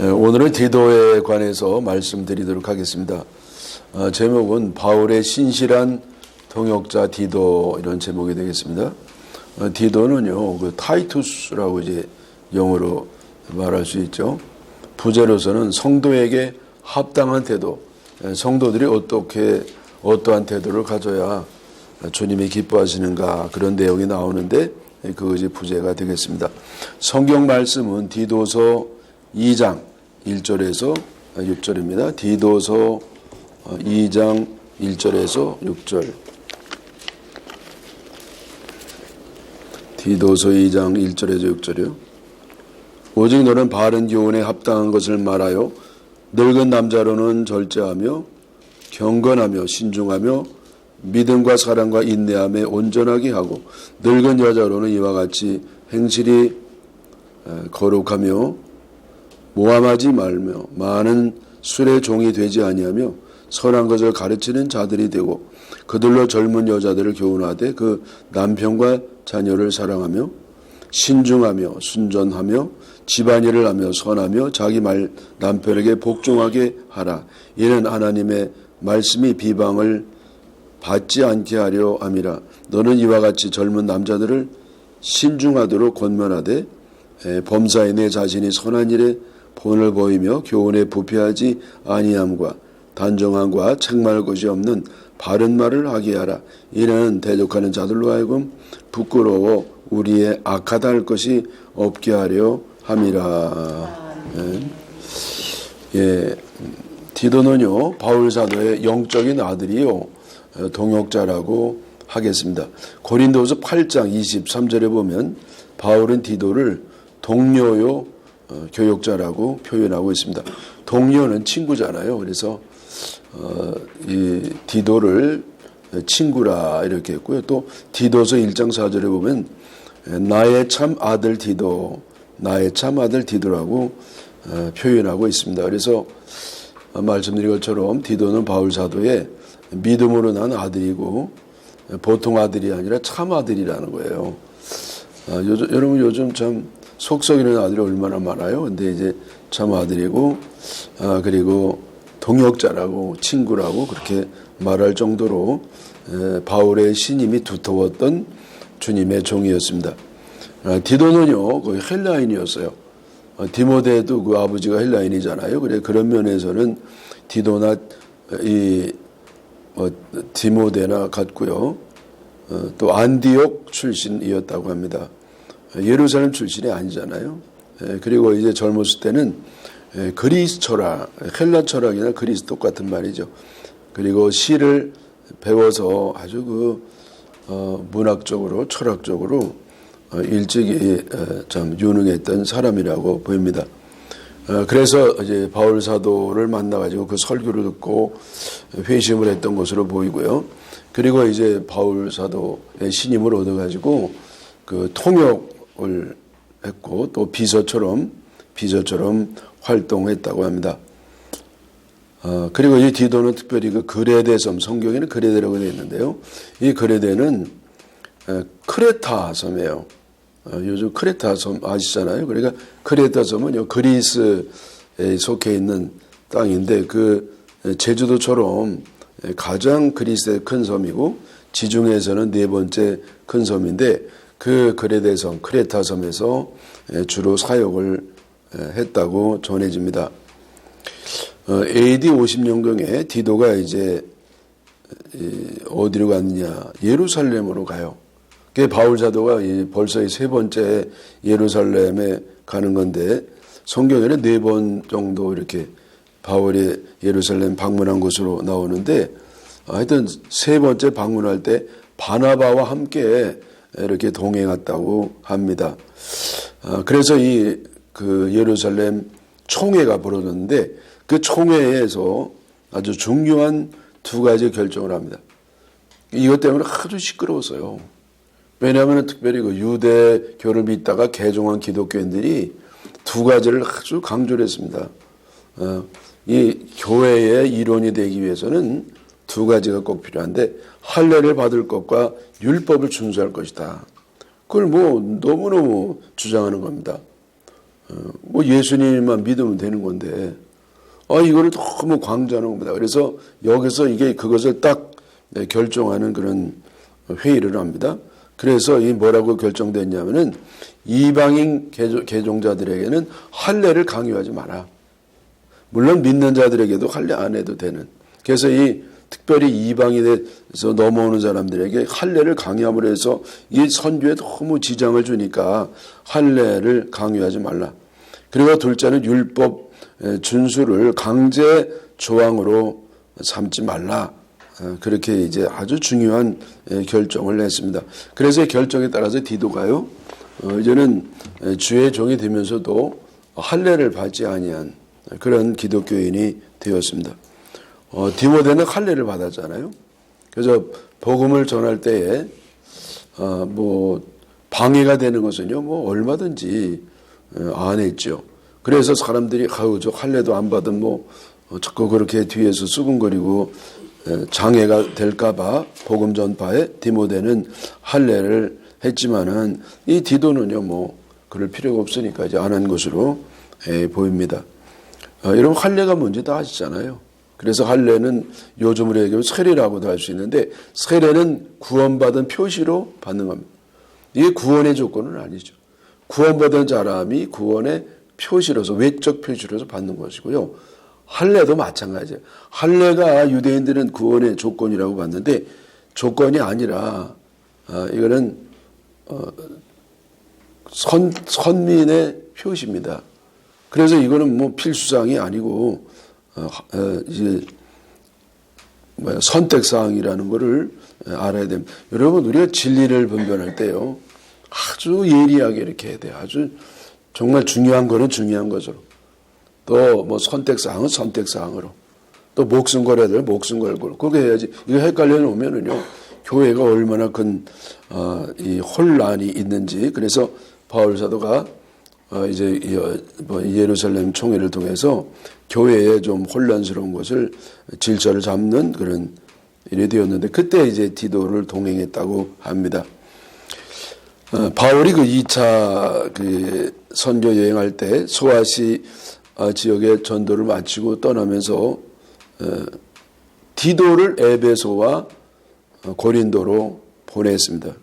오늘은 디도에 관해서 말씀드리도록 하겠습니다. 제목은 바울의 신실한 동역자 디도, 이런 제목이 되겠습니다. 디도는요, 타이투스라고 이제 영어로 말할 수 있죠. 부제로서는 성도에게 합당한 태도, 성도들이 어떠한 태도를 가져야 주님이 기뻐하시는가, 그런 내용이 나오는데 그것이 부제가 되겠습니다. 성경 말씀은 디도서 2장 1절에서 6절입니다. 디도서 2장 1절에서 6절. 디도서 2장 1절에서 6절이요. 오직 너는 바른 교훈에 합당한 것을 말하여 늙은 남자로는 절제하며 경건하며 신중하며 믿음과 사랑과 인내함에 온전하게 하고 늙은 여자로는 이와 같이 행실이 거룩하며 모함하지 말며 많은 술의 종이 되지 아니하며 선한 것을 가르치는 자들이 되고 그들로 젊은 여자들을 교훈하되 그 남편과 자녀를 사랑하며 신중하며 순전하며 집안일을 하며 선하며 자기 남편에게 복종하게 하라. 이는 하나님의 말씀이 비방을 받지 않게 하려 함이라. 너는 이와 같이 젊은 남자들을 신중하도록 권면하되 범사에 내 자신이 선한 일에 본을 보이며 교훈에 부패하지 아니함과 단정함과 책망할 것이 없는 바른 말을 하게 하라. 이는 대적하는 자들로 하여금 부끄러워 우리의 악하다 할 것이 없게 하려 함이라. 디도는요, 바울 사도의 영적인 아들이요, 동역자라고 하겠습니다. 고린도서 8장 23절에 보면 바울은 디도를 동료요 교역자라고 표현하고 있습니다. 동료는 친구잖아요. 그래서 이 디도를 친구라 이렇게 했고요. 또 디도서 1장 4절에 보면 나의 참 아들 디도, 나의 참 아들 디도라고 표현하고 있습니다. 그래서 말씀드린 것처럼 디도는 바울 사도의 믿음으로 난 아들이고 보통 아들이 아니라 참 아들이라는 거예요. 여러분 요즘 참 속썩이는 아들이 얼마나 많아요. 근데 이제 참 아들이고 그리고 동역자라고 친구라고 그렇게 말할 정도로 바울의 신임이 두터웠던 주님의 종이었습니다. 디도는요, 거의 헬라인이었어요. 디모데도 그 아버지가 헬라인이잖아요. 그래 그런 면에서는 디도나 디모데나 같고요. 또 안디옥 출신이었다고 합니다. 예루살렘 출신이 아니잖아요. 그리고 이제 젊었을 때는 그리스 철학, 헬라 철학이나 그리스 똑같은 말이죠. 그리고 시를 배워서 아주 문학적으로 철학적으로 일찍이 참 유능했던 사람이라고 보입니다. 그래서 이제 바울 사도를 만나가지고 그 설교를 듣고 회심을 했던 것으로 보이고요. 그리고 이제 바울 사도의 신임을 얻어가지고 그 통역을 했고 또 비서처럼 활동했다고 합니다. 그리고 이 디도는 특별히 그 그레데 섬, 성경에는 그레데라고 되어 있는데요. 이 그레데는 크레타 섬이에요. 요즘 크레타 섬 아시잖아요. 그러니까 크레타 섬은 그리스에 속해 있는 땅인데 그 제주도처럼 가장 그리스의 큰 섬이고 지중해에서는 네 번째 큰 섬인데 그 그레데 섬, 크레타 섬에서 주로 사역을 했다고 전해집니다. AD 50년경에 디도가 이제 어디로 갔느냐, 예루살렘으로 가요. 그 바울 사도가 벌써 세 번째 예루살렘에 가는 건데 성경에는 4번 정도 이렇게 바울이 예루살렘 방문한 것으로 나오는데 하여튼 세 번째 방문할 때 바나바와 함께 이렇게 동행했다고 합니다. 그래서 그 예루살렘 총회가 벌어졌는데 그 총회에서 아주 중요한 2가지 결정을 합니다. 이것 때문에 아주 시끄러웠어요. 왜냐하면 특별히 그 유대교를 믿다가 개종한 기독교인들이 2가지를 아주 강조를 했습니다. 이 교회의 일원이 되기 위해서는 2가지가 꼭 필요한데 할례를 받을 것과 율법을 준수할 것이다. 그걸 너무너무 주장하는 겁니다. 뭐 예수님만 믿으면 되는 건데, 이거를 너무 강조하는 겁니다. 그래서 여기서 이게 그것을 딱 결정하는 그런 회의를 합니다. 그래서 이 뭐라고 결정됐냐면은 이방인 개종자들에게는 할례를 강요하지 마라. 물론 믿는 자들에게도 할례 안 해도 되는. 그래서 이 특별히 이방인에서 넘어오는 사람들에게 할례를 강요함으로 해서 이 선교에 너무 지장을 주니까 할례를 강요하지 말라. 그리고 둘째는 율법 준수를 강제 조항으로 삼지 말라. 그렇게 이제 아주 중요한 결정을 냈습니다. 그래서 이 결정에 따라서 디도가요, 이제는 주의 종이 되면서도 할례를 받지 아니한 그런 기독교인이 되었습니다. 디모데는 할례를 받았잖아요. 그래서 복음을 전할 때에 뭐 방해가 되는 것은요, 뭐 얼마든지 안 했죠. 그래서 사람들이 저 할례도 안 받은 뭐 자꾸 그렇게 뒤에서 수군거리고 장애가 될까봐 복음 전파에 디모데는 할례를 했지만은 이 디도는요, 뭐 그럴 필요가 없으니까 이제 안 한 것으로 보입니다. 여러분 할례가 뭔지 다 아시잖아요. 그래서 할례는 요즘으로 얘기하면 세례라고도 할 수 있는데, 세례는 구원받은 표시로 받는 겁니다. 이게 구원의 조건은 아니죠. 구원받은 사람이 구원의 표시로서, 외적 표시로서 받는 것이고요. 할례도 마찬가지예요. 할례가 유대인들은 구원의 조건이라고 봤는데 조건이 아니라 이거는 선민의 표시입니다. 그래서 이거는 뭐 필수사항이 아니고 이제 선택사항이라는 것을 알아야 됩니다. 여러분, 우리가 진리를 분별할 때요, 아주 예리하게 이렇게 해야 돼요. 아주 정말 중요한 거는 중요한 것으로, 또 뭐 선택사항은 선택사항으로, 또 목숨 걸어야 될 목숨 걸고, 그렇게 해야지. 이거 헷갈려 놓으면은요, 교회가 얼마나 큰 이 혼란이 있는지. 그래서 바울 사도가 이제 예루살렘 총회를 통해서 교회에 좀 혼란스러운 것을 질서를 잡는 그런 일이 되었는데, 그때 이제 디도를 동행했다고 합니다. 바울이 그 2차 그 선교 여행할 때 소아시 지역의 전도를 마치고 떠나면서 디도를 에베소와 고린도로 보냈습니다.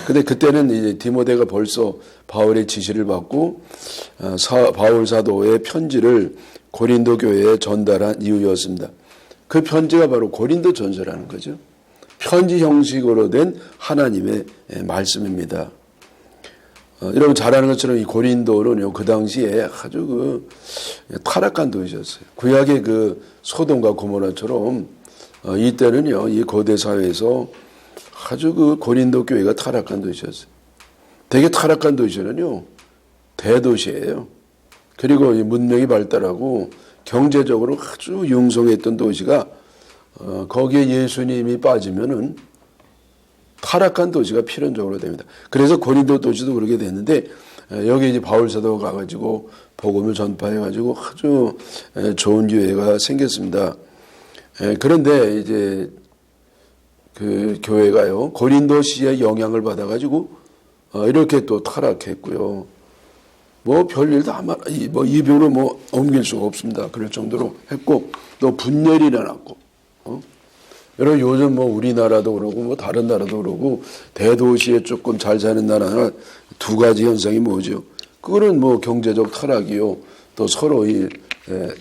근데 그때는 이제 디모데가 벌써 바울의 지시를 받고 바울 사도의 편지를 고린도 교회에 전달한 이유였습니다. 그 편지가 바로 고린도 전서라는 거죠. 편지 형식으로 된 하나님의 말씀입니다. 여러분 잘 아는 것처럼 이 고린도는요, 그 당시에 아주 그 타락한 도시였어요. 구약의 그 소돔과 고모라처럼 이때는요, 이 고대 사회에서 아주 그 고린도 교회가 타락한 도시였어요. 되게 타락한 도시는요, 대도시예요. 그리고 이 문명이 발달하고 경제적으로 아주 융성했던 도시가 거기에 예수님이 빠지면은 타락한 도시가 필연적으로 됩니다. 그래서 고린도 도시도 그렇게 됐는데, 여기 이제 바울 사도가 가가지고 복음을 전파해가지고 아주 좋은 기회가 생겼습니다. 그런데 이제 그 교회가요, 고린도시의 영향을 받아가지고 이렇게 또 타락했고요. 뭐 별일도 아마 뭐 이별로 뭐 옮길 수가 없습니다. 그럴 정도로 했고, 또 분열이 일어났고. 여러분 요즘 뭐 우리나라도 그러고 뭐 다른 나라도 그러고 대도시에 조금 잘 사는 나라는 두 가지 현상이 뭐죠? 그거는 뭐 경제적 타락이요, 또 서로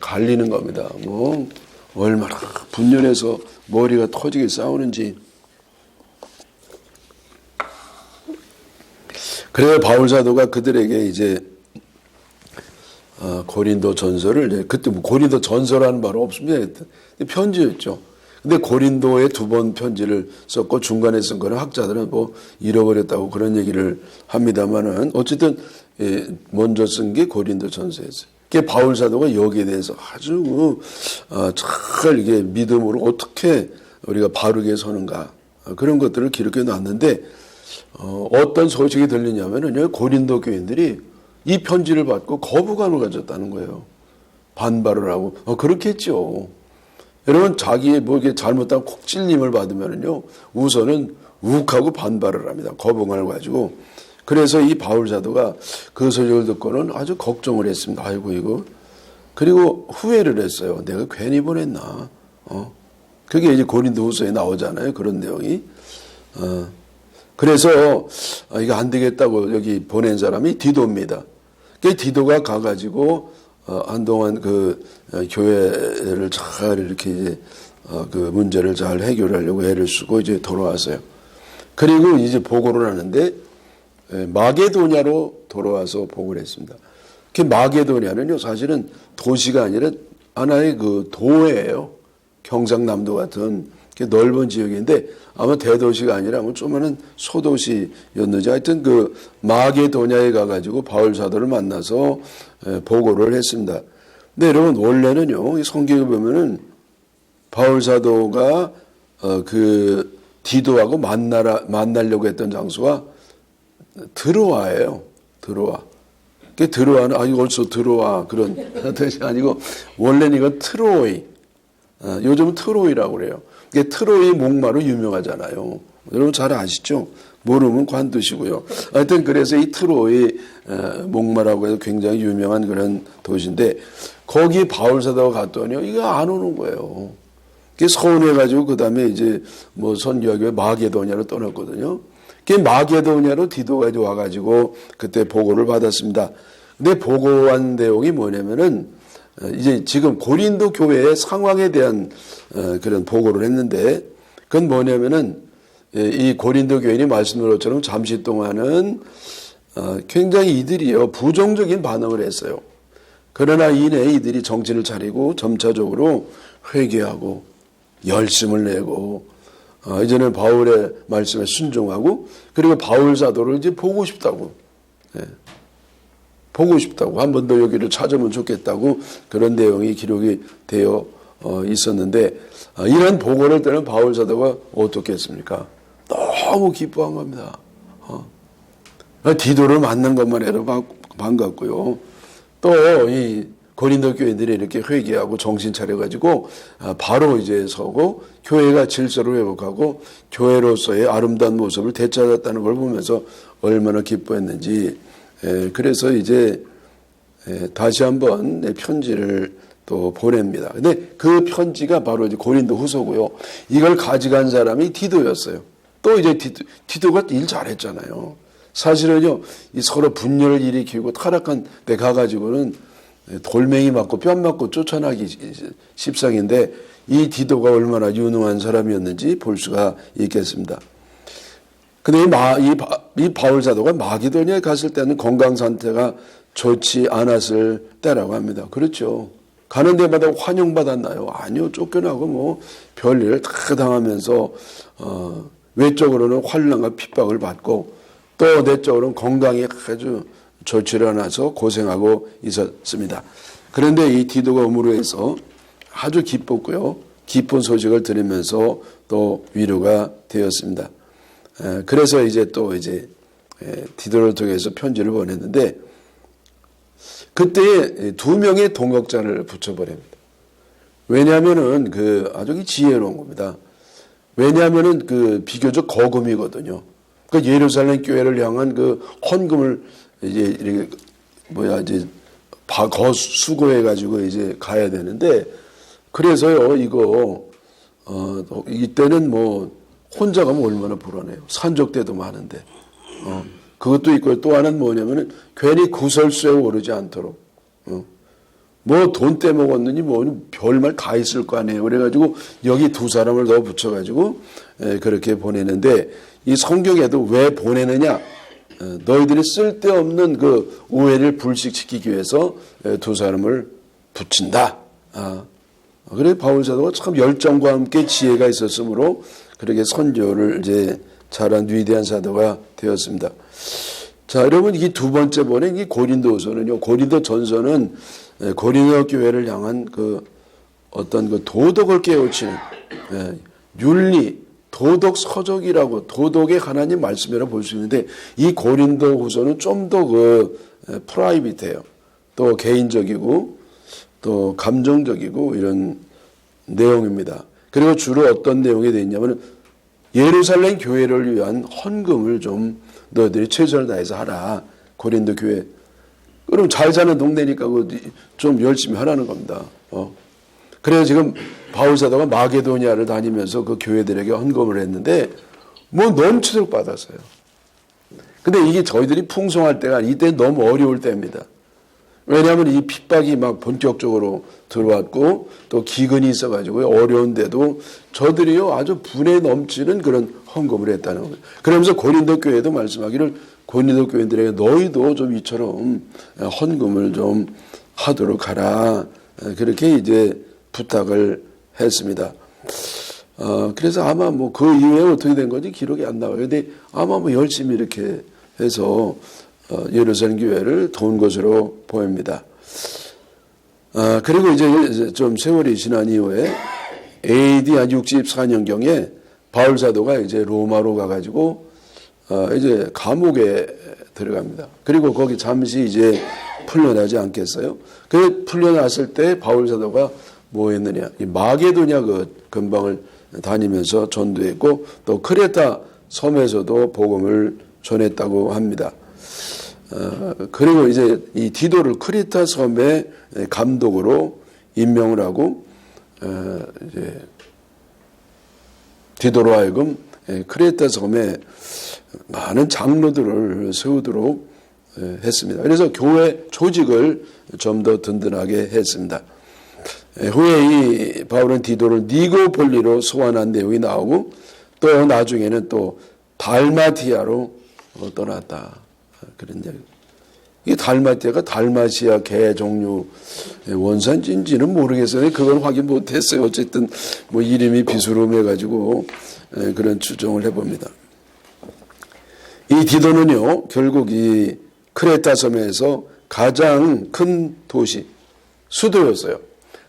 갈리는 겁니다. 뭐 얼마나 분열해서 머리가 터지게 싸우는지. 그래서 바울 사도가 그들에게 이제 고린도 전서를, 그때 뭐 고린도 전서라는 말은 없습니다. 편지였죠. 근데 고린도에 2번 편지를 썼고 중간에 쓴 거는 학자들은 뭐 잃어버렸다고 그런 얘기를 합니다만은, 어쨌든 먼저 쓴 게 고린도 전서였어요. 그게 바울 사도가 여기에 대해서 아주 잘 이게 믿음으로 어떻게 우리가 바르게 서는가, 그런 것들을 기록해 놨는데, 어떤 소식이 들리냐면은 고린도 교인들이 이 편지를 받고 거부감을 가졌다는 거예요. 반발을 하고. 그렇게 했죠. 여러분, 자기의 뭐 이게 잘못한 콕찔림을 받으면은요, 우선은 욱하고 반발을 합니다. 거부감을 가지고. 그래서 이 바울 사도가 그 소식을 듣고는 아주 걱정을 했습니다. 아이고 이거. 그리고 후회를 했어요. 내가 괜히 보냈나. 그게 이제 고린도후서에 나오잖아요. 그런 내용이. 그래서 이거 안 되겠다고 여기 보낸 사람이 디도입니다. 그 디도가 가가지고 한동안 그 교회를 잘 이렇게 이제 그 문제를 잘 해결하려고 애를 쓰고 이제 돌아왔어요. 그리고 이제 보고를 하는데 마게도냐로 돌아와서 보고를 했습니다. 그 마게도냐는요 사실은 도시가 아니라 하나의 그 도예요. 경상남도 같은 넓은 지역인데 아마 대도시가 아니라 뭐 조그마한 소도시였는지 하여튼 그 마게도냐에 가가지고 바울 사도를 만나서 보고를 했습니다. 근데 여러분 원래는요 이 성경에 보면은 바울 사도가 그 디도하고 만나려고 했던 장소가 드로아예요. 드로아. 그 드로아는 어디서 들어와 그런 뜻이 아니고 원래는 이건 트로이. 요즘은 트로이라고 그래요. 이게 트로이 목마로 유명하잖아요. 여러분 잘 아시죠? 모르면 관두시고요. 하여튼 그래서 이 트로이 목마라고 해서 굉장히 유명한 그런 도시인데 거기 바울 사도가 갔더니 이거 안 오는 거예요. 그게 서운해가지고 그 다음에 이제 뭐 선교하기 위해 마게도냐로 떠났거든요. 그게 마게도냐로 디도가 이제 와가지고 그때 보고를 받았습니다. 근데 보고한 내용이 뭐냐면은 이제 지금 고린도 교회의 상황에 대한 그런 보고를 했는데 그건 뭐냐면은 이 고린도 교인이 말씀드린 것처럼 잠시 동안은 굉장히 이들이요 부정적인 반응을 했어요. 그러나 이내 이들이 정신을 차리고 점차적으로 회개하고 열심을 내고 이제는 바울의 말씀에 순종하고 그리고 바울 사도를 이제 보고 싶다고 보고 싶다고 한 번 더 여기를 찾으면 좋겠다고 그런 내용이 기록이 되어 있었는데 이런 보고를 때는 바울 사도가 어떻게 했습니까? 너무 기뻐한 겁니다. 디도를 만난 것만 해도 반갑고요. 또 이 고린도 교인들이 이렇게 회개하고 정신 차려가지고 바로 이제 서고 교회가 질서를 회복하고 교회로서의 아름다운 모습을 되찾았다는 걸 보면서 얼마나 기뻐했는지 그래서 이제 다시 한번 편지를 또 보냅니다. 근데 그 편지가 바로 이제 고린도 후서고요. 이걸 가져간 사람이 디도였어요. 또 이제 디도가 일 잘했잖아요. 사실은요, 이 서로 분열을 일으키고 타락한 데 가가지고는 돌멩이 맞고 뺨 맞고 쫓아나기 십상인데 이 디도가 얼마나 유능한 사람이었는지 볼 수가 있겠습니다. 근데 이 바울 사도가 마게도냐에 갔을 때는 건강 상태가 좋지 않았을 때라고 합니다. 그렇죠. 가는 데마다 환영받았나요? 아니요. 쫓겨나고 뭐 별일을 다 당하면서 외적으로는 환난과 핍박을 받고 또 내적으로는 건강이 아주 좋지 않아서 고생하고 있었습니다. 그런데 이 디도가 음으로 해서 아주 기뻤고요. 기쁜 소식을 들으면서 또 위로가 되었습니다. 그래서 이제 또 이제 디도를 통해서 편지를 보냈는데 그때 두 명의 동역자를 붙여버립니다. 왜냐하면은 그 아주 지혜로운 겁니다. 왜냐하면은 그 비교적 거금이거든요. 그 예루살렘 교회를 향한 그 헌금을 이제 이렇게 이제 수고해 가지고 이제 가야 되는데 그래서요 이거 이때는 뭐 혼자 가면 얼마나 불안해요. 산적대도 많은데 그것도 있고 또 하나는 뭐냐면은 괜히 구설수에 오르지 않도록 뭐 돈 떼먹었느니 뭐 별말 다 있을 거 아니에요. 그래가지고 여기 두 사람을 더 붙여가지고 그렇게 보내는데 이 성경에도 왜 보내느냐? 너희들이 쓸데없는 그 오해를 불식시키기 위해서 두 사람을 붙인다. 그래 바울 사도가 참 열정과 함께 지혜가 있었으므로 그렇게 선교를 이제 잘한 위대한 사도가 되었습니다. 자, 여러분 이 두 번째 보낸 이 고린도전은요. 고린도전서는 고린도 교회를 향한 그 어떤 그 도덕을 깨우치는 윤리 도덕 서적이라고 도덕의 하나님 말씀이라고 볼 수 있는데 이 고린도후서는 좀 더 그 프라이빗해요. 또 개인적이고 또 감정적이고 이런 내용입니다. 그리고 주로 어떤 내용이 되어 있냐면 예루살렘 교회를 위한 헌금을 좀 너희들이 최선을 다해서 하라. 고린도 교회. 그럼 잘 사는 동네니까 좀 열심히 하라는 겁니다. 그래서 지금 바울 사도가 마게도니아를 다니면서 그 교회들에게 헌금을 했는데 뭐 넘치도록 받았어요. 근데 이게 저희들이 풍성할 때가 아니라 이때 너무 어려울 때입니다. 왜냐하면 이 핍박이 막 본격적으로 들어왔고 또 기근이 있어가지고 어려운데도 저들이요 아주 분에 넘치는 그런 헌금을 했다는 거예요. 그러면서 고린도 교회도 말씀하기를 고린도 교인들에게 너희도 좀 이처럼 헌금을 좀 하도록 하라. 그렇게 이제 부탁을 했습니다. 그래서 아마 뭐 그 이후에 어떻게 된 건지 기록이 안 나와요. 근데 아마 뭐 열심히 이렇게 해서 예루살렘 교회를 도운 것으로 보입니다. 그리고 이제 좀 세월이 지난 이후에 AD 한 64년경에 바울 사도가 이제 로마로 가가지고 이제 감옥에 들어갑니다. 그리고 거기 잠시 이제 풀려나지 않겠어요? 그 풀려났을 때 바울 사도가 뭐 했느냐? 이 마게도냐 그 근방을 다니면서 전도했고 또 크레타 섬에서도 복음을 전했다고 합니다. 그리고 이제 이 디도를 크레타 섬의 감독으로 임명을 하고 이제 디도로 하여금 크레타 섬에 많은 장로들을 세우도록 했습니다. 그래서 교회 조직을 좀 더 든든하게 했습니다. 후에 이 바울은 디도를 니고폴리로 소환한 내용이 나오고 또 나중에는 또 달마티아로 떠났다. 그런 얘기. 이 달마티아가 달마시아 개 종류 원산지인지는 모르겠어요. 그건 확인 못했어요. 어쨌든 뭐 이름이 비스름해가지고 그런 추정을 해봅니다. 이 디도는요 결국 이 크레타 섬에서 가장 큰 도시 수도였어요.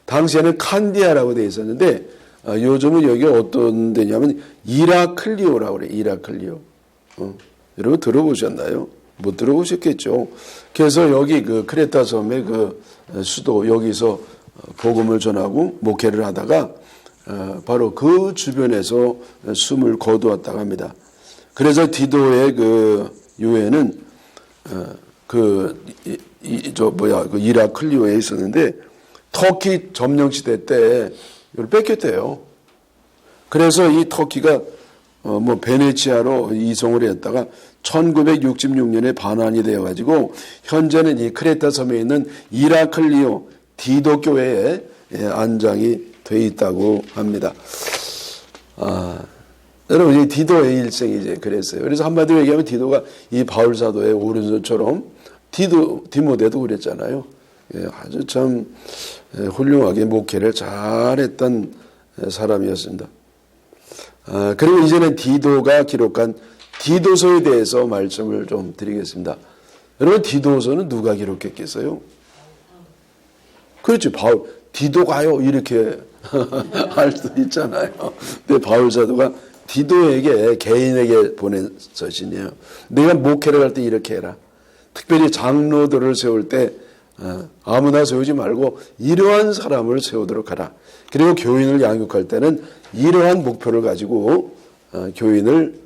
당시에는 칸디아라고 되어 있었는데 요즘은 여기 어떤 데냐면 이라클리오라고 그래요. 이라클리오. 여러분 들어보셨나요? 못 들어보셨겠죠. 그래서 여기 그 크레타 섬의 그 수도 여기서 복음을 전하고 목회를 하다가 바로 그 주변에서 숨을 거두었다고 합니다. 그래서 디도의 그 유해는 그 이라클리오에 있었는데 터키 점령 시대 때 이걸 뺏겼대요. 그래서 이 터키가 뭐 베네치아로 이송을 했다가 1966년에 반환이 되어 가지고 현재는 이 크레타 섬에 있는 이라클리오 디도 교회에 안장이 돼 있다고 합니다. 여러분 이 디도의 일생이 이제 그랬어요. 그래서 한마디로 얘기하면 디도가 이 바울 사도의 오른손처럼 디모데도 그랬잖아요. 아주 참 훌륭하게 목회를 잘했던 사람이었습니다. 그리고 이제는 디도가 기록한 디도서에 대해서 말씀을 좀 드리겠습니다. 여러분 디도서는 누가 기록했겠어요? 그렇죠. 바울 디도가요 이렇게 할 수도 있잖아요. 근데 바울 사도가 디도에게 개인에게 보낸 서신이에요. 내가 목회를 할 때 이렇게 해라. 특별히 장로들을 세울 때 아무나 세우지 말고 이러한 사람을 세우도록 하라. 그리고 교인을 양육할 때는 이러한 목표를 가지고 교인을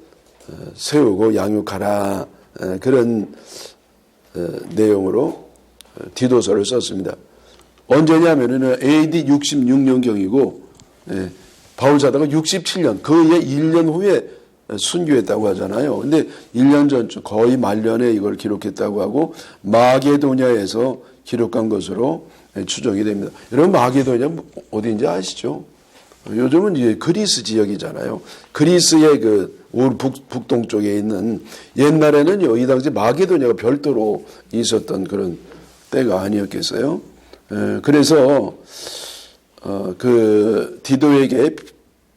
세우고 양육하라. 그런 내용으로 디도서를 썼습니다. 언제냐면은 AD 66년경이고 바울 사도가 67년 그의 1년 후에 순교했다고 하잖아요. 근데 1년 전쯤 거의 말년에 이걸 기록했다고 하고 마게도냐에서 기록한 것으로 추정이 됩니다. 여러분 마게도냐 어디인지 아시죠? 요즘은 이제 그리스 지역이잖아요. 그리스의 그 북동쪽에 있는 옛날에는요 이 당시 마게도냐가 별도로 있었던 그런 때가 아니었겠어요? 그래서 그 디도에게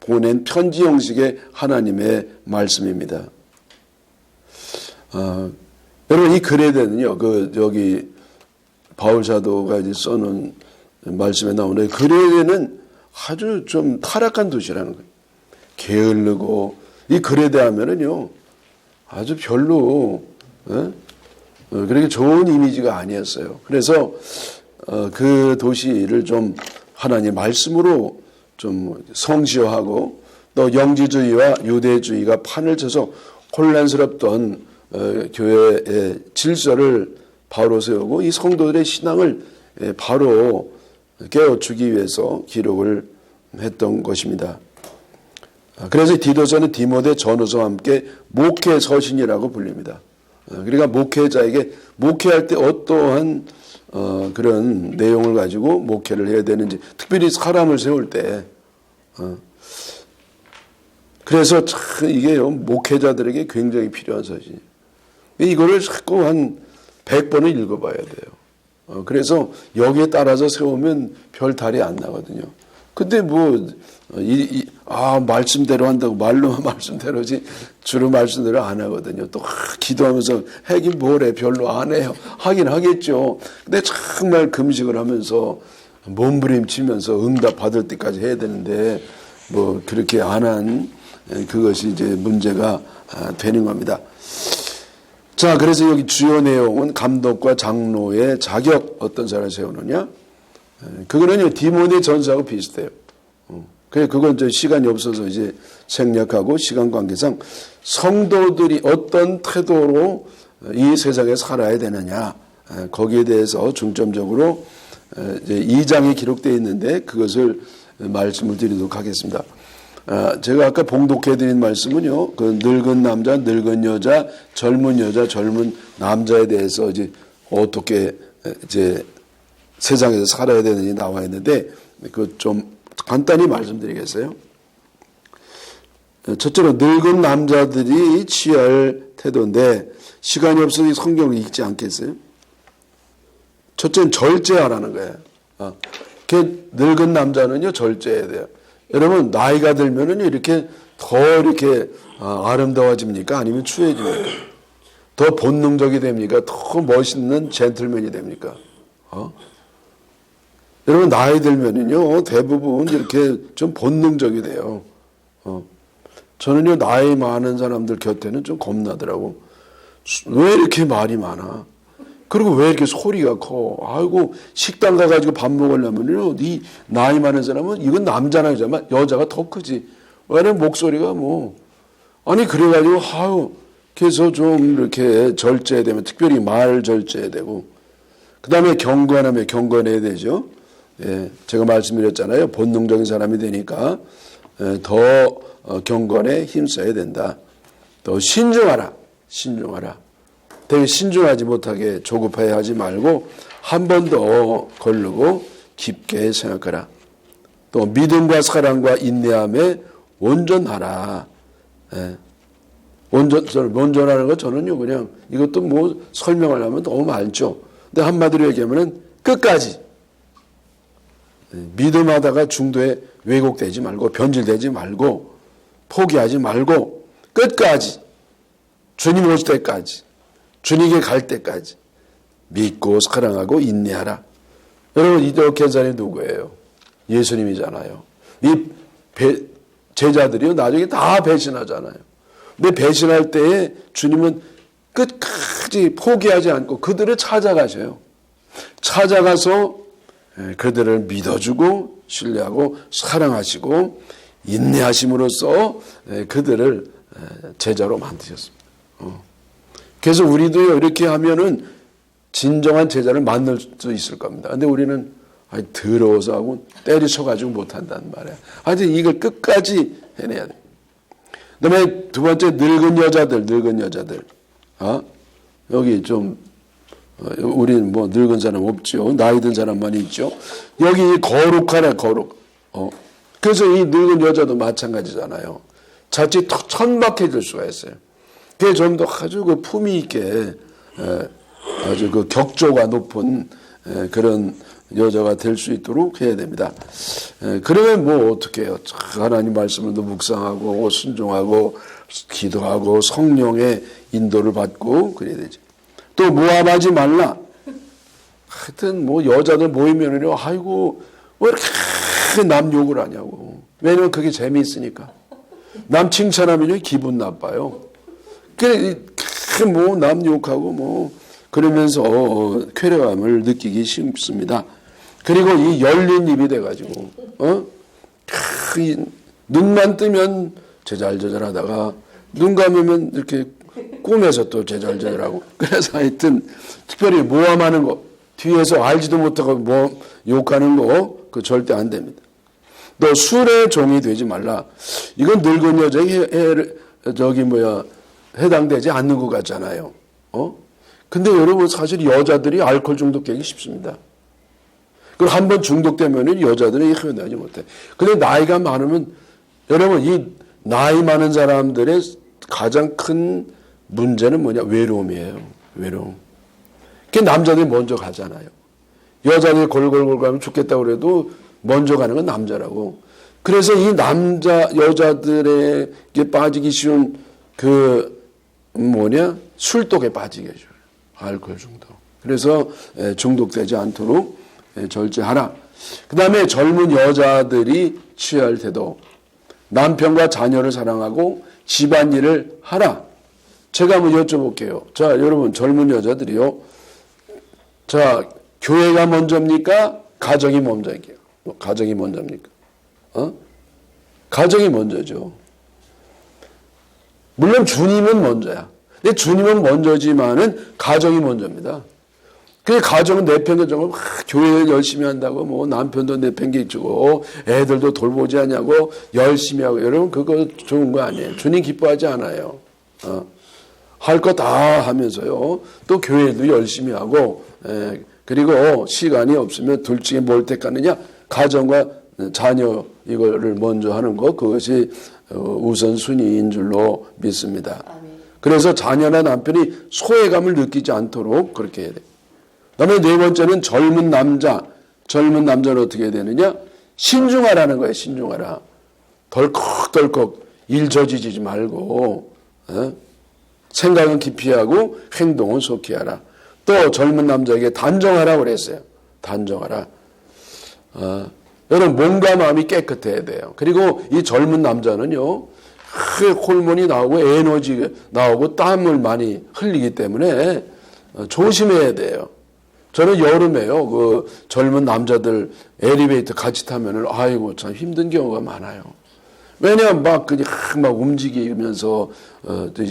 보낸 편지 형식의 하나님의 말씀입니다. 여러분 이 그레데는요, 여기 바울 사도가 이제 써놓은 말씀에 나오는데 그레데는 아주 좀 타락한 도시라는 거예요. 게을르고 이 그레데 하면은요 아주 별로 그렇게 좋은 이미지가 아니었어요. 그래서 그 도시를 좀 하나님 말씀으로 좀 성시화하고 또 영지주의와 유대주의가 판을 쳐서 혼란스럽던 교회의 질서를 바로 세우고 이 성도들의 신앙을 바로 깨워주기 위해서 기록을 했던 것입니다. 그래서 디도서는 디모데 전후서와 함께 목회 서신이라고 불립니다. 그러니까 목회자에게 목회할 때 어떠한 그런 내용을 가지고 목회를 해야 되는지, 특별히 사람을 세울 때, 그래서 참 이게요, 목회자들에게 굉장히 필요한 서신이에요. 이거를 자꾸 한 100번을 읽어봐야 돼요. 그래서 여기에 따라서 세우면 별 탈이 안 나거든요. 근데 말씀대로 한다고 말로만 말씀대로지 주로 말씀대로 안 하거든요. 또 기도하면서 하긴 뭐래, 별로 안 해요. 하긴 하겠죠. 근데 정말 금식을 하면서 몸부림치면서 응답 받을 때까지 해야 되는데 그렇게 안 한 그것이 이제 문제가 되는 겁니다. 자, 그래서 여기 주요 내용은 감독과 장로의 자격, 어떤 사람을 세우느냐? 그거는요, 디모데 전서하고 비슷해요. 그건 이제 시간이 없어서 이제 생략하고, 시간 관계상 성도들이 어떤 태도로 이 세상에 살아야 되느냐, 거기에 대해서 중점적으로 이제 2장에 기록되어 있는데 그것을 말씀을 드리도록 하겠습니다. 제가 아까 봉독해드린 말씀은요, 그 늙은 남자, 늙은 여자, 젊은 남자에 대해서 이제 어떻게 이제 세상에서 살아야 되는지 나와 있는데, 그 좀 간단히 말씀드리겠어요. 첫째로 늙은 남자들이 취할 태도인데, 시간이 없어서 성경을 읽지 않겠어요? 첫째는 절제하라는 거예요. 그 늙은 남자는요, 절제해야 돼요. 여러분, 나이가 들면은 이렇게 더 이렇게 아름다워집니까? 아니면 추해집니까? 더 본능적이 됩니까? 더 멋있는 젠틀맨이 됩니까? 여러분, 나이 들면은요, 대부분 이렇게 좀 본능적이 돼요. 저는요, 나이 많은 사람들 곁에는 좀 겁나더라고. 왜 이렇게 말이 많아? 그리고 왜 이렇게 소리가 커? 아이고, 식당 가가지고 밥 먹으려면요, 이 나이 많은 사람은 이건 남자나 여자가 더 크지. 왜냐면 목소리가 아니, 그래가지고, 그래서 좀 이렇게 절제해야 되면, 특별히 말 절제해야 되고, 그 다음에 경건해야 되죠. 예, 제가 말씀드렸잖아요. 본능적인 사람이 되니까, 더 경건에 힘써야 된다. 또 신중하라. 되게 신중하지 못하게 조급해 하지 말고 한 번 더 거르고 깊게 생각하라. 또 믿음과 사랑과 인내함에 온전하라. 온전하는 거 저는요, 그냥 이것도 설명하려면 너무 많죠. 근데 한마디로 얘기하면은 끝까지. 믿음하다가 중도에 왜곡되지 말고, 변질되지 말고, 포기하지 말고, 끝까지. 주님 오실 때까지. 주님께 갈 때까지 믿고 사랑하고 인내하라. 여러분, 이렇게 한 사람이 누구예요? 예수님이잖아요. 이 제자들이요, 나중에 다 배신하잖아요. 근데 배신할 때에 주님은 끝까지 포기하지 않고 그들을 찾아가셔요. 찾아가서 그들을 믿어주고 신뢰하고 사랑하시고 인내하심으로써 그들을 제자로 만드셨습니다. 그래서 우리도요, 이렇게 하면은 진정한 제자를 만날 수 있을 겁니다. 근데 우리는 더러워서 하고 때리쳐가지고 못한단 말이야. 하여튼 이걸 끝까지 해내야 돼. 그 다음에 두 번째, 늙은 여자들. 여기 좀, 우리는 늙은 사람 없죠. 나이 든 사람만 있죠. 여기 거룩하라, 거룩. 그래서 이 늙은 여자도 마찬가지잖아요. 자칫 천박해질 수가 있어요. 그게 좀 더 아주 그 품위 있게, 아주 그 격조가 높은 그런 여자가 될 수 있도록 해야 됩니다. 그러면 어떻게 해요? 하나님 말씀을 묵상하고 순종하고 기도하고 성령의 인도를 받고 그래야 되지. 또 모함하지 말라. 하여튼 여자들 모이면은요, 아이고 왜 이렇게 남 욕을 하냐고. 왜냐면 그게 재미있으니까. 남 칭찬하면요 기분 나빠요. 그래 남 욕하고 그러면서 쾌감을 느끼기 쉽습니다. 그리고 이 열린 입이 돼가지고 눈만 뜨면 제잘제잘하다가 눈 감으면 이렇게 꿈에서 또 제잘제잘하고. 그래서 하여튼 특별히 모함하는 거, 뒤에서 알지도 못하고 뭐 욕하는 거, 그거 절대 안 됩니다. 또 술의 종이 되지 말라. 이건 늙은 여자에 해당되지 않는 것 같잖아요. 근데 여러분 사실 여자들이 알코올 중독되기 쉽습니다. 그리고 한번 중독되면은 여자들이 헤어나지 못해. 근데 나이가 많으면 여러분 이 나이 많은 사람들의 가장 큰 문제는 뭐냐? 외로움이에요. 외로움. 그 남자들이 먼저 가잖아요. 여자들이 골골골 가면 죽겠다고 그래도 먼저 가는 건 남자라고. 그래서 이 여자들에게 빠지기 쉬운 술독에 빠지게 해줘요. 알코올 중독. 그래서 중독되지 않도록 절제하라. 그 다음에 젊은 여자들이 취할 때도 남편과 자녀를 사랑하고 집안일을 하라. 제가 한번 여쭤볼게요. 자, 여러분 젊은 여자들이요. 자, 교회가 먼저입니까? 가정이 먼저입니까? 가정이 먼저입니까? 가정이 먼저죠. 물론 주님은 먼저야. 근데 주님은 먼저지만은 가정이 먼저입니다. 그 가정은 내팽개치고 교회 열심히 한다고 뭐 남편도 내팽개치고 애들도 돌보지 않냐고 열심히 하고 여러분 그거 좋은 거 아니에요. 주님 기뻐하지 않아요. 할 거 다 하면서요. 또 교회도 열심히 하고 그리고 시간이 없으면 둘 중에 뭘 택하느냐? 가정과 자녀 이거를 먼저 하는 거 그것이 우선순위인 줄로 믿습니다. 그래서 자녀나 남편이 소외감을 느끼지 않도록 그렇게 해야 돼요. 그다음에 네 번째는 젊은 남자는 어떻게 해야 되느냐? 신중하라는 거예요. 신중하라. 덜컥덜컥 일 저지르지 말고 생각은 깊이 하고 행동은 속히 하라. 또 젊은 남자에게 단정하라고 그랬어요. 단정하라. 여러분 몸과 마음이 깨끗해야 돼요. 그리고 이 젊은 남자는요. 호르몬이 나오고 에너지가 나오고 땀을 많이 흘리기 때문에 조심해야 돼요. 저는 여름에요. 그 젊은 남자들 엘리베이터 같이 타면은 아이고 참 힘든 경우가 많아요. 왜냐하면 막 움직이면서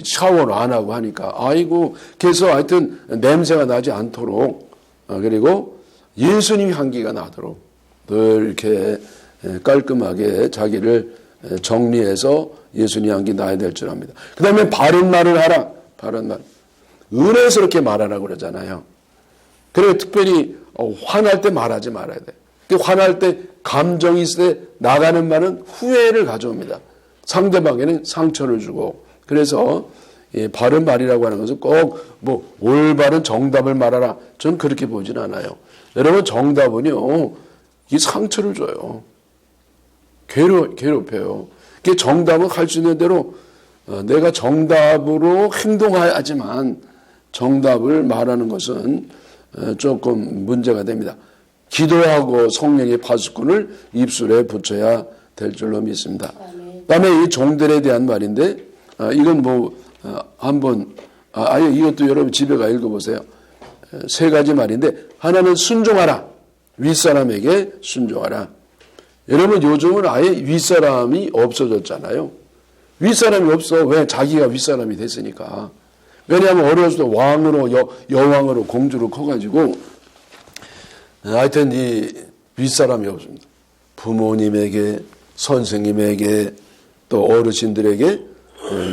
샤워를 안 하고 하니까 아이고 그래서 하여튼 냄새가 나지 않도록 그리고 예수님 향기가 나도록 늘 이렇게 깔끔하게 자기를 정리해서 예수님 향기 나야 될 줄 압니다. 그 다음에 바른 말을 하라. 바른 말. 은혜스럽게 말하라고 그러잖아요. 그리고 특별히 화날 때 말하지 말아야 돼. 화날 때 감정이 있을 때 나가는 말은 후회를 가져옵니다. 상대방에는 상처를 주고. 그래서 바른 말이라고 하는 것은 꼭 올바른 정답을 말하라. 저는 그렇게 보진 않아요. 여러분 정답은요. 이 상처를 줘요. 괴롭혀요. 정답은 할 수 있는 대로 내가 정답으로 행동해야지만 정답을 말하는 것은 조금 문제가 됩니다. 기도하고 성령의 파수꾼을 입술에 붙여야 될 줄로 믿습니다. 그다음에 이 종들에 대한 말인데 이건 한번 이것도 여러분 집에 가 읽어보세요. 세 가지 말인데 하나는 순종하라. 윗사람에게 순종하라. 여러분 요즘은 아예 윗사람이 없어졌잖아요. 윗사람이 없어. 왜? 자기가 윗사람이 됐으니까. 왜냐하면 어렸을 때 왕으로 여왕으로 공주로 커가지고 하여튼 이 윗사람이 없습니다. 부모님에게 선생님에게 또 어르신들에게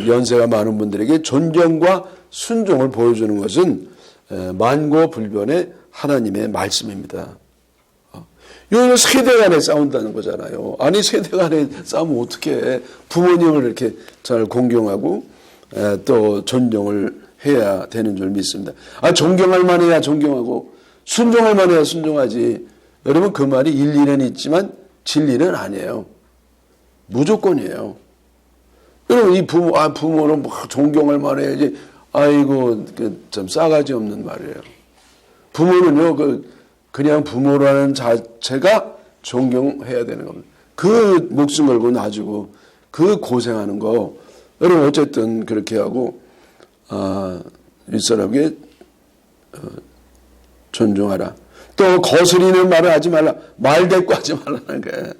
연세가 많은 분들에게 존경과 순종을 보여주는 것은 만고불변의 하나님의 말씀입니다. 이거는 세대 간에 싸운다는 거잖아요. 아니 세대 간에 싸우면 어떻게 부모님을 이렇게 잘 공경하고 또 존경을 해야 되는 줄 믿습니다. 존경할 만해야 존경하고 순종할 만해야 순종하지. 여러분 그 말이 일리는 있지만 진리는 아니에요. 무조건이에요. 여러분 이 부모는 존경할 만해야지. 아이고 참 싸가지 없는 말이에요. 부모는요 그냥 부모라는 자체가 존경해야 되는 겁니다. 그 목숨 걸고 놔주고 그 고생하는 거 여러분 어쨌든 그렇게 하고 윗사람에게 존중하라. 또 거스리는 말을 하지 말라. 말대꾸하지 말라는 거예요.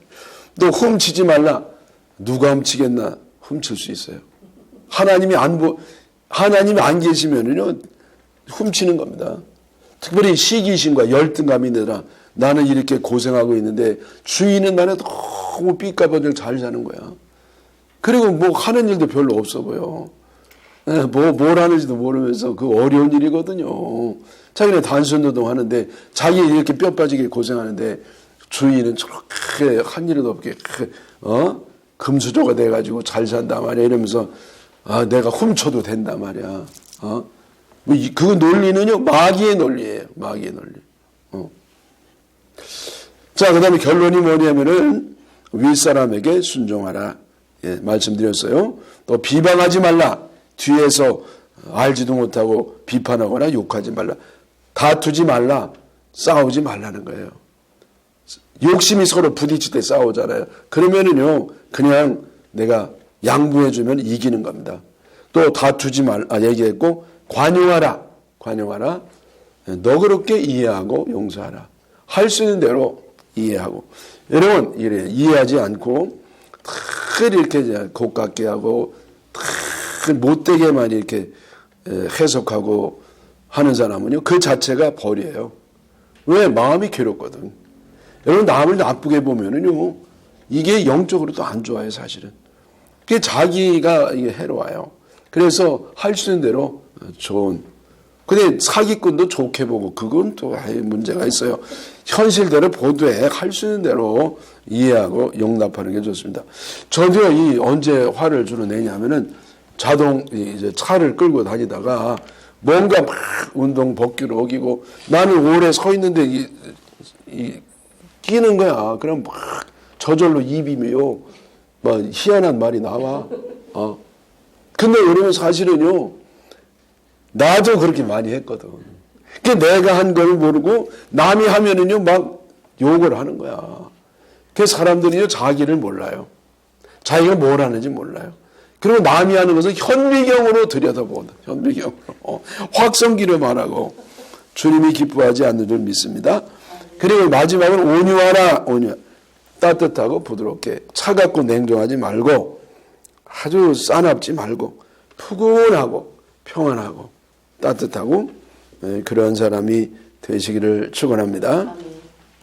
또 훔치지 말라. 누가 훔치겠나? 훔칠 수 있어요. 하나님이 안 계시면은요, 훔치는 겁니다. 특별히 시기심과 열등감이 내라. 나는 이렇게 고생하고 있는데 주인은 나는 너무 삐까번쩍 잘 사는 거야. 그리고 뭐 하는 일도 별로 없어 보여. 뭘 하는지도 모르면서 그 어려운 일이거든요. 자기는 단순노동 하는데 자기 이렇게 뼈 빠지게 고생하는데 주인은 저렇게 한 일도 없게 금수저가 돼가지고 잘 산단 말이야. 이러면서 내가 훔쳐도 된단 말이야. 그 논리는요 마귀의 논리예요. 마귀의 논리. 자, 그 다음에 결론이 뭐냐면은 윗사람에게 순종하라. 예, 말씀드렸어요. 또 비방하지 말라. 뒤에서 알지도 못하고 비판하거나 욕하지 말라. 다투지 말라. 싸우지 말라는 거예요. 욕심이 서로 부딪힐 때 싸우잖아요. 그러면은요, 그냥 내가 양보해주면 이기는 겁니다. 또 다투지 말라. 얘기했고, 관용하라. 관용하라. 너그럽게 이해하고 용서하라. 할 수 있는 대로 이해하고. 여러분, 이해하지 않고, 이렇게 곱깝게 하고, 못되게만 이렇게 해석하고 하는 사람은요, 그 자체가 벌이에요. 왜? 마음이 괴롭거든. 여러분, 남을 나쁘게 보면은요, 이게 영적으로도 안 좋아요, 사실은. 그게 자기가 이게 해로워요. 그래서 할 수 있는 대로 좋은. 근데 사기꾼도 좋게 보고, 그건 또 문제가 있어요. 현실대로 보도해. 할 수 있는 대로 이해하고 용납하는 게 좋습니다. 저도요, 언제 화를 주로 내냐면은 자동, 이제 차를 끌고 다니다가 뭔가 막 운동 복귀를 어기고 나는 오래 서 있는데 끼는 거야. 그럼 막 저절로 입이며 막 희한한 말이 나와. 근데 여러분 사실은요, 나도 그렇게 많이 했거든. 내가 한 걸 모르고 남이 하면은요, 막 욕을 하는 거야. 그래서 사람들이요, 자기를 몰라요. 자기가 뭘 하는지 몰라요. 그리고 남이 하는 것은 현미경으로 들여다본다. 현미경으로. 확성기를 말하고 주님이 기뻐하지 않는 줄 믿습니다. 그리고 마지막은 온유하라. 온유. 따뜻하고 부드럽게. 차갑고 냉정하지 말고 아주 싸납지 말고 푸근하고 평안하고 따뜻하고 그런 사람이 되시기를 축원합니다.